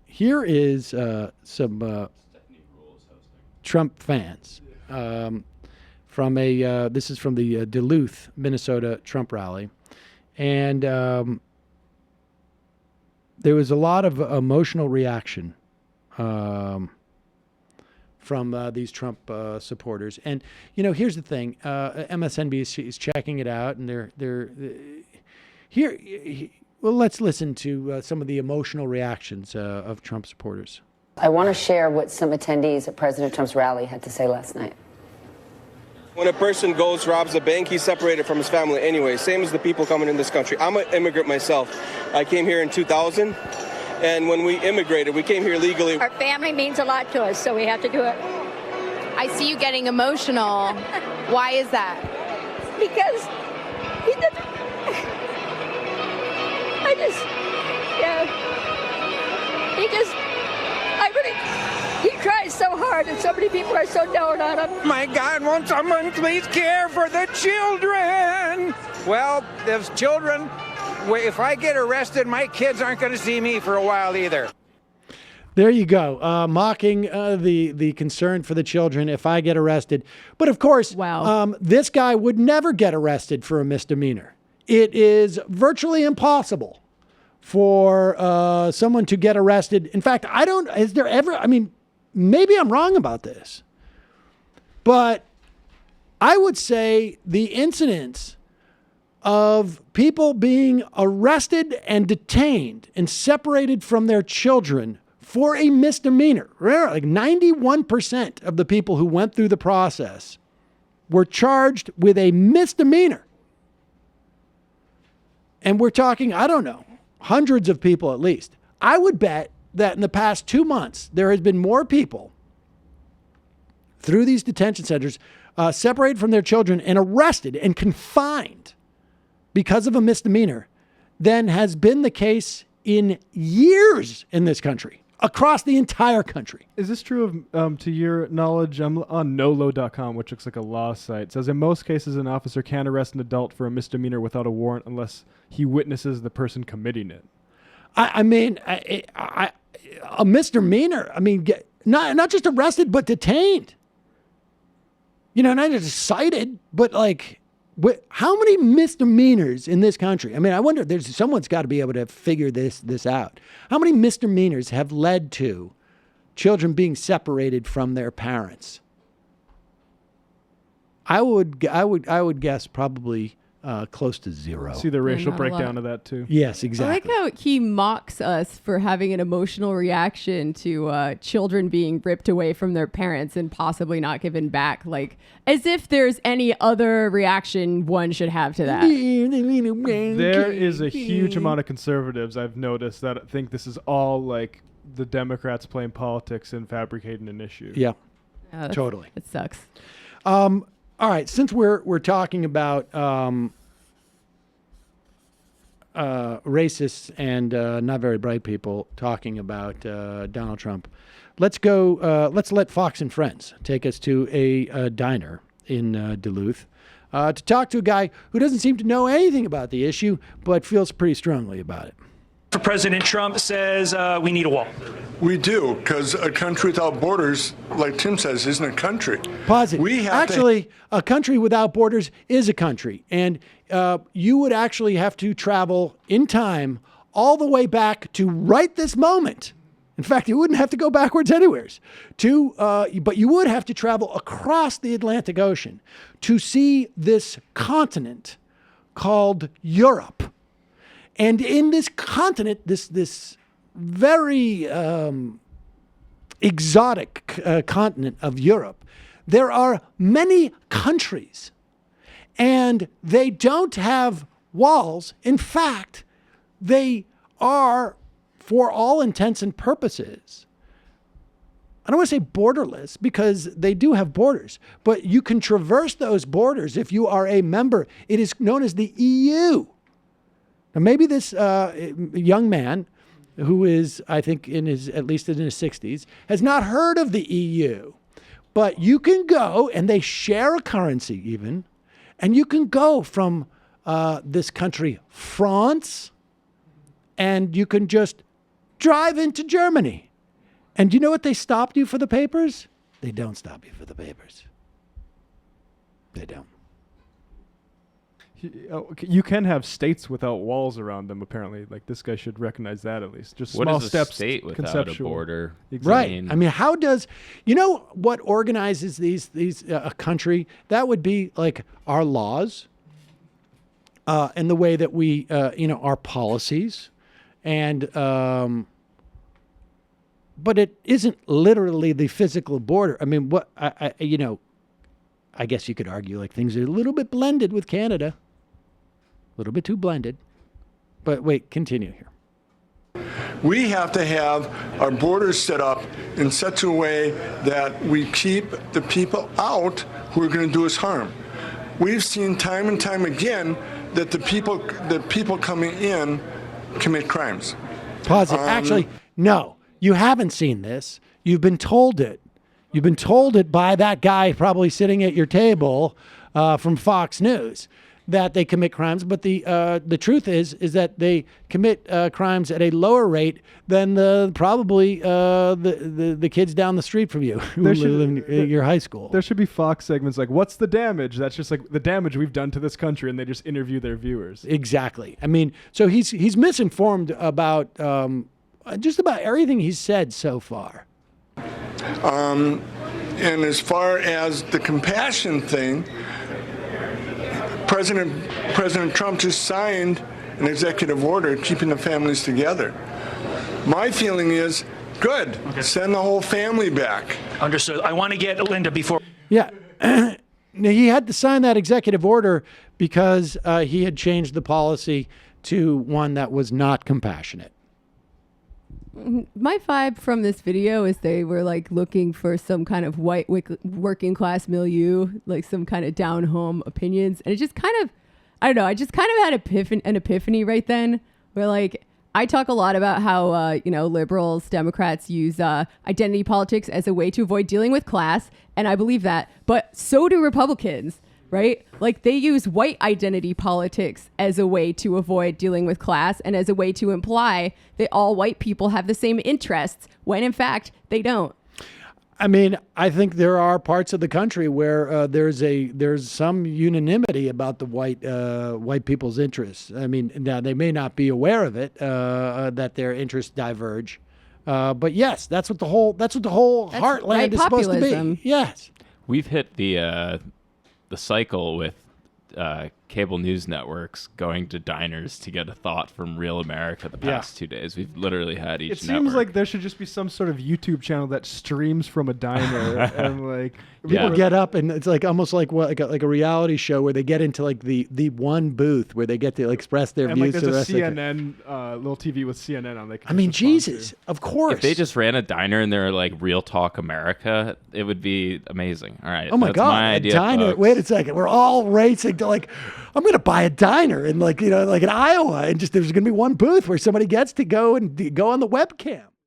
here is some Trump fans from this is from the Duluth, Minnesota Trump rally, and there was a lot of emotional reaction from these Trump supporters. And, here's the thing. MSNBC is checking it out, and they're here. Well, let's listen to some of the emotional reactions of Trump supporters. I want to share what some attendees at President Trump's rally had to say last night. When a person robs a bank, he's separated from his family anyway, same as the people coming in this country. I'm an immigrant myself. I came here in 2000. And when we immigrated, we came here legally. Our family means a lot to us, so we have to do it. I see you getting emotional. Why is that? Because he doesn't. He tries so hard, and so many people are so down on him. My God, won't someone please care for the children? Well, those children, if I get arrested, my kids aren't going to see me for a while either. There you go, mocking the concern for the children if I get arrested. But of course, wow. This guy would never get arrested for a misdemeanor. It is virtually impossible for someone to get arrested. In fact, maybe I'm wrong about this, but I would say the incidence of people being arrested and detained and separated from their children for a misdemeanor, like 91% of the people who went through the process were charged with a misdemeanor. And we're talking, I don't know, hundreds of people at least. I would bet that in the past 2 months, there has been more people through these detention centers separated from their children and arrested and confined because of a misdemeanor than has been the case in years in this country, across the entire country. Is this true of, to your knowledge? I'm on nolo.com, which looks like a law site. It says, in most cases, an officer can arrest an adult for a misdemeanor without a warrant unless he witnesses the person committing it. A misdemeanor, not just arrested, but detained. Not just cited, but how many misdemeanors in this country? I wonder, someone's got to be able to figure this out. How many misdemeanors have led to children being separated from their parents? I would guess probably close to zero. See the racial breakdown of that too. Yes, exactly. I like how he mocks us for having an emotional reaction to children being ripped away from their parents and possibly not given back, as if there's any other reaction one should have to that. There is a huge amount of conservatives I've noticed that think this is all the Democrats playing politics and fabricating an issue. Yeah, totally. It sucks. All right, since we're talking about racists and not very bright people talking about Donald Trump, let's go. Let's let Fox and Friends take us to a diner in Duluth to talk to a guy who doesn't seem to know anything about the issue, but feels pretty strongly about it. President Trump says we need a wall. We do, because a country without borders, like Tim says, isn't a country. Pause it. A country without borders is a country. And you would actually have to travel in time all the way back to right this moment. In fact, you wouldn't have to go backwards anywhere. But you would have to travel across the Atlantic Ocean to see this continent called Europe. And in this continent, this very exotic continent of Europe, there are many countries, and they don't have walls. In fact, they are, for all intents and purposes, I don't want to say borderless, because they do have borders, but you can traverse those borders if you are a member. It is known as the EU. Now, maybe this young man, who is, I think, at least in his 60s, has not heard of the EU. But you can go, and they share a currency even, and you can go from this country, France, and you can just drive into Germany. And do you know what they stopped you for the papers? They don't stop you for the papers. They don't. You can have states without walls around them, apparently. Like, this guy should recognize that at least. Just what small is a steps. State without conceptual. a border? Right. I mean, how does, you know what organizes these a country? That would be like our laws and the way that we, our policies. And, but it isn't literally the physical border. I mean, I guess you could argue like things are a little bit blended with Canada. A little bit too blended. But wait, continue here. We have to have our borders set up in such a way that we keep the people out who are going to do us harm. We've seen time and time again that the people coming in commit crimes. Pause it. Actually, no, you haven't seen this. You've been told it. You've been told it by that guy probably sitting at your table from Fox News that they commit crimes. But the truth is that they commit crimes at a lower rate than probably the kids down the street from you who live in your high school. There should be Fox segments like, what's the damage? That's just like the damage we've done to this country, and they just interview their viewers. Exactly. I mean, so he's misinformed about just about everything he's said so far. And as far as the compassion thing, President Trump just signed an executive order keeping the families together. My feeling is, good, send the whole family back. Understood. I want to get Linda before. Yeah. He had to sign that executive order because he had changed the policy to one that was not compassionate. My vibe from this video is they were like looking for some kind of white working class milieu, like some kind of down home opinions. And it just kind of, I don't know, I just kind of had an epiphany right then where like, I talk a lot about how, liberals, Democrats use identity politics as a way to avoid dealing with class. And I believe that. But so do Republicans, right? Like they use white identity politics as a way to avoid dealing with class and as a way to imply that all white people have the same interests when in fact they don't. I mean, I think there are parts of the country where there's some unanimity about the white people's interests. I mean, now they may not be aware of it, that their interests diverge, but yes, that's what the whole heartland is supposed to be. Yes, we've hit the cycle with cable news networks going to diners to get a thought from Real America the past 2 days. We've literally had each network. It seems like there should just be some sort of YouTube channel that streams from a diner and like people get up and it's like almost like what like a reality show where they get into like the one booth where they get to express their and views. Like to the there's rest a of CNN little TV with CNN on. I mean, Jesus, of course. If they just ran a diner and they're like Real Talk America, it would be amazing. All right. Oh my that's God, my idea, a diner. folks. Wait a second. We're all racing to like, I'm going to buy a diner in like in Iowa, and just there's going to be one booth where somebody gets to go and go on the webcam.